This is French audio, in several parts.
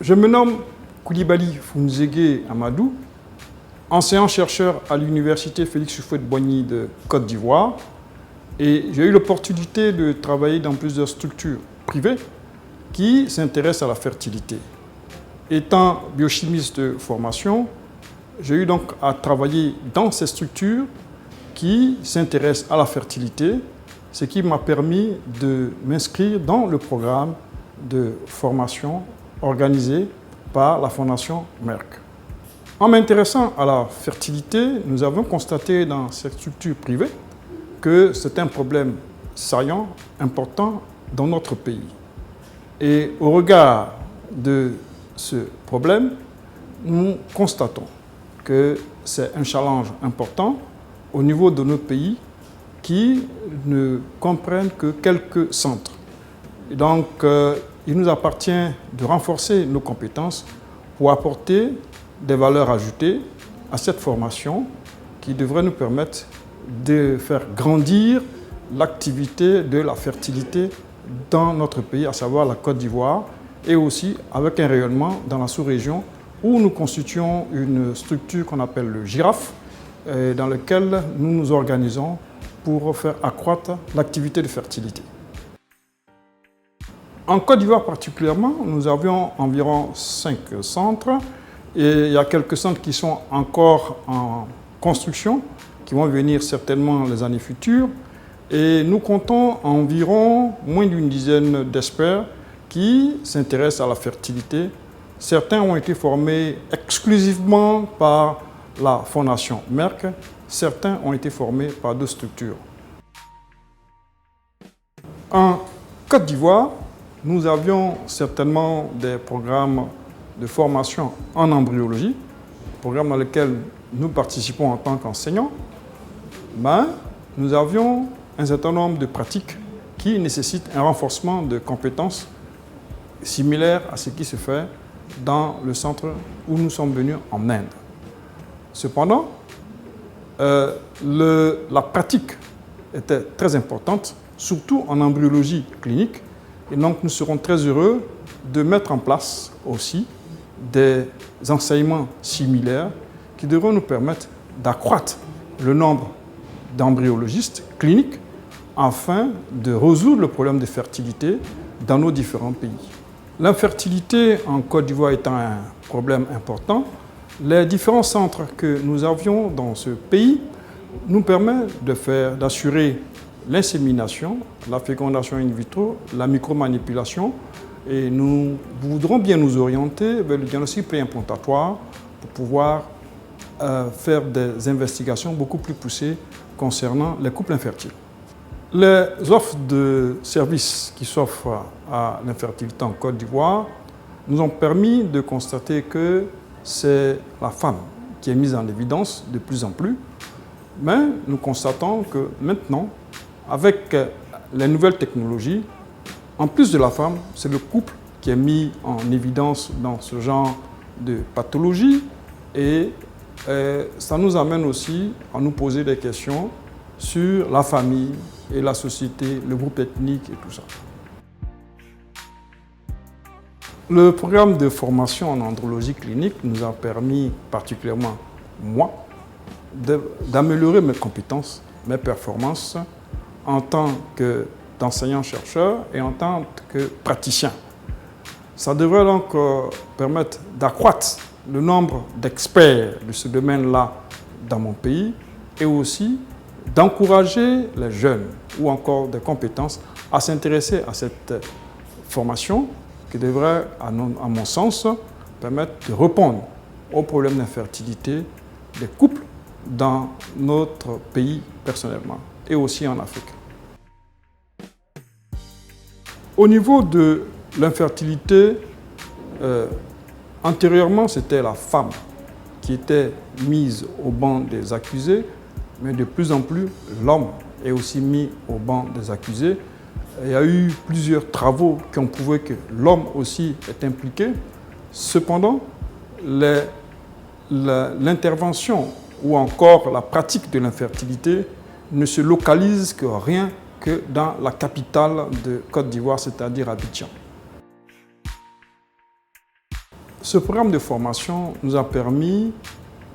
Je me nomme Koulibaly Founzégué Amadou, enseignant-chercheur à l'université Félix Houphouët-Boigny de Côte d'Ivoire, et j'ai eu l'opportunité de travailler dans plusieurs structures privées qui s'intéressent à la fertilité. Étant biochimiste de formation, j'ai eu donc à travailler dans ces structures qui s'intéressent à la fertilité, ce qui m'a permis de m'inscrire dans le programme de formation organisé par la Fondation Merck. En m'intéressant à la fertilité, nous avons constaté dans cette structure privée que c'est un problème saillant, important dans notre pays. Et au regard de ce problème, nous constatons que c'est un challenge important au niveau de nos pays qui ne comprennent que quelques centres. Et donc, il nous appartient de renforcer nos compétences pour apporter des valeurs ajoutées à cette formation qui devrait nous permettre de faire grandir l'activité de la fertilité dans notre pays, à savoir la Côte d'Ivoire, et aussi avec un rayonnement dans la sous-région où nous constituons une structure qu'on appelle le GIRAF, dans laquelle nous nous organisons pour faire accroître l'activité de fertilité. En Côte d'Ivoire particulièrement, nous avions environ 5 centres et il y a quelques centres qui sont encore en construction, qui vont venir certainement les années futures. Et nous comptons environ moins d'une dizaine d'experts qui s'intéressent à la fertilité. Certains ont été formés exclusivement par la Fondation Merck, certains ont été formés par d'autres structures. En Côte d'Ivoire, nous avions certainement des programmes de formation en embryologie, programmes dans lesquels nous participons en tant qu'enseignants, mais nous avions un certain nombre de pratiques qui nécessitent un renforcement de compétences similaires à ce qui se fait dans le centre où nous sommes venus en Inde. Cependant, la pratique était très importante, surtout en embryologie clinique, et donc nous serons très heureux de mettre en place aussi des enseignements similaires qui devront nous permettre d'accroître le nombre d'embryologistes cliniques afin de résoudre le problème de fertilité dans nos différents pays. L'infertilité en Côte d'Ivoire étant un problème important, les différents centres que nous avions dans ce pays nous permettent d'assurer l'insémination, la fécondation in vitro, la micromanipulation, et nous voudrons bien nous orienter vers le diagnostic préimplantatoire pour pouvoir faire des investigations beaucoup plus poussées concernant les couples infertiles. Les offres de services qui s'offrent à l'infertilité en Côte d'Ivoire nous ont permis de constater que c'est la femme qui est mise en évidence de plus en plus, mais nous constatons que maintenant, avec les nouvelles technologies, en plus de la femme, c'est le couple qui est mis en évidence dans ce genre de pathologie et ça nous amène aussi à nous poser des questions sur la famille et la société, le groupe ethnique et tout ça. Le programme de formation en andrologie clinique nous a permis, particulièrement moi, d'améliorer mes compétences, mes performances en tant qu'enseignant-chercheur et en tant que praticien. Ça devrait donc permettre d'accroître le nombre d'experts de ce domaine-là dans mon pays et aussi d'encourager les jeunes ou encore des compétences à s'intéresser à cette formation qui devrait, à mon sens, permettre de répondre aux problèmes d'infertilité des couples dans notre pays personnellement et aussi en Afrique. Au niveau de l'infertilité, antérieurement, c'était la femme qui était mise au banc des accusés, mais de plus en plus, l'homme est aussi mis au banc des accusés. Il y a eu plusieurs travaux qui ont prouvé que l'homme aussi est impliqué. Cependant, l'intervention ou encore la pratique de l'infertilité ne se localise que rien que dans la capitale de Côte d'Ivoire, c'est-à-dire Abidjan. Ce programme de formation nous a permis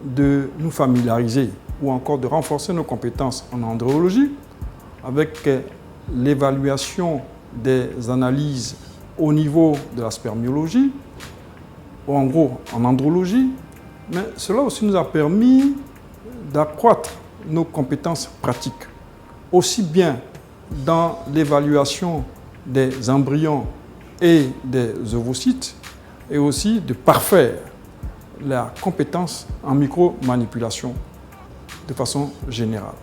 de nous familiariser ou encore de renforcer nos compétences en andrologie avec l'évaluation des analyses au niveau de la spermiologie, ou en gros en andrologie, mais cela aussi nous a permis d'accroître nos compétences pratiques, aussi bien dans l'évaluation des embryons et des ovocytes, et aussi de parfaire la compétence en micromanipulation de façon générale.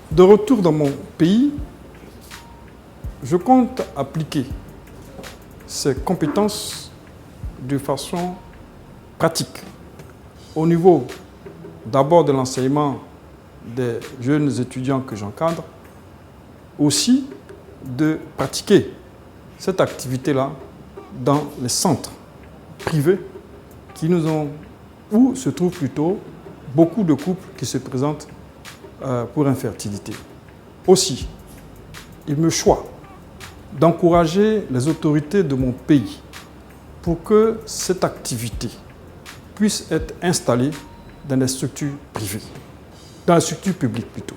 De retour dans mon pays, je compte appliquer ces compétences de façon pratique au niveau d'abord de l'enseignement des jeunes étudiants que j'encadre, aussi de pratiquer cette activité-là dans les centres privés où se trouvent plutôt beaucoup de couples qui se présentent pour infertilité. Aussi, il me choit d'encourager les autorités de mon pays pour que cette activité puisse être installée dans les structures privées, dans les structures publiques plutôt.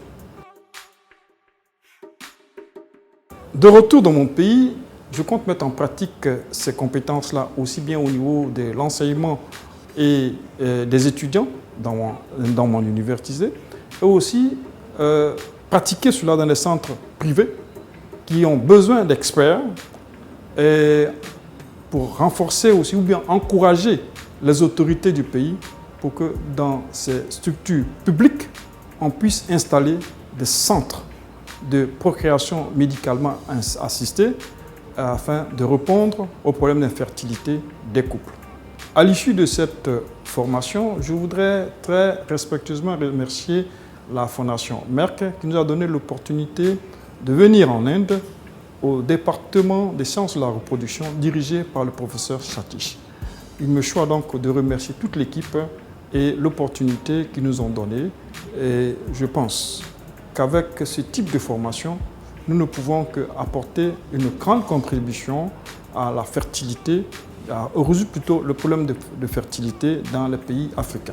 De retour dans mon pays, je compte mettre en pratique ces compétences-là aussi bien au niveau de l'enseignement et des étudiants dans mon université, et aussi pratiquer cela dans les centres privés qui ont besoin d'experts pour renforcer aussi ou bien encourager les autorités du pays pour que dans ces structures publiques, on puisse installer des centres de procréation médicalement assistée afin de répondre aux problèmes d'infertilité des couples. À l'issue de cette formation, je voudrais très respectueusement remercier la Fondation Merck qui nous a donné l'opportunité de venir en Inde au département des sciences de la reproduction dirigé par le professeur Satish. Il me choit donc de remercier toute l'équipe et l'opportunité qu'ils nous ont donnée. Et je pense qu'avec ce type de formation, nous ne pouvons qu'apporter une grande contribution à la fertilité, à résoudre plutôt le problème de fertilité dans les pays africains.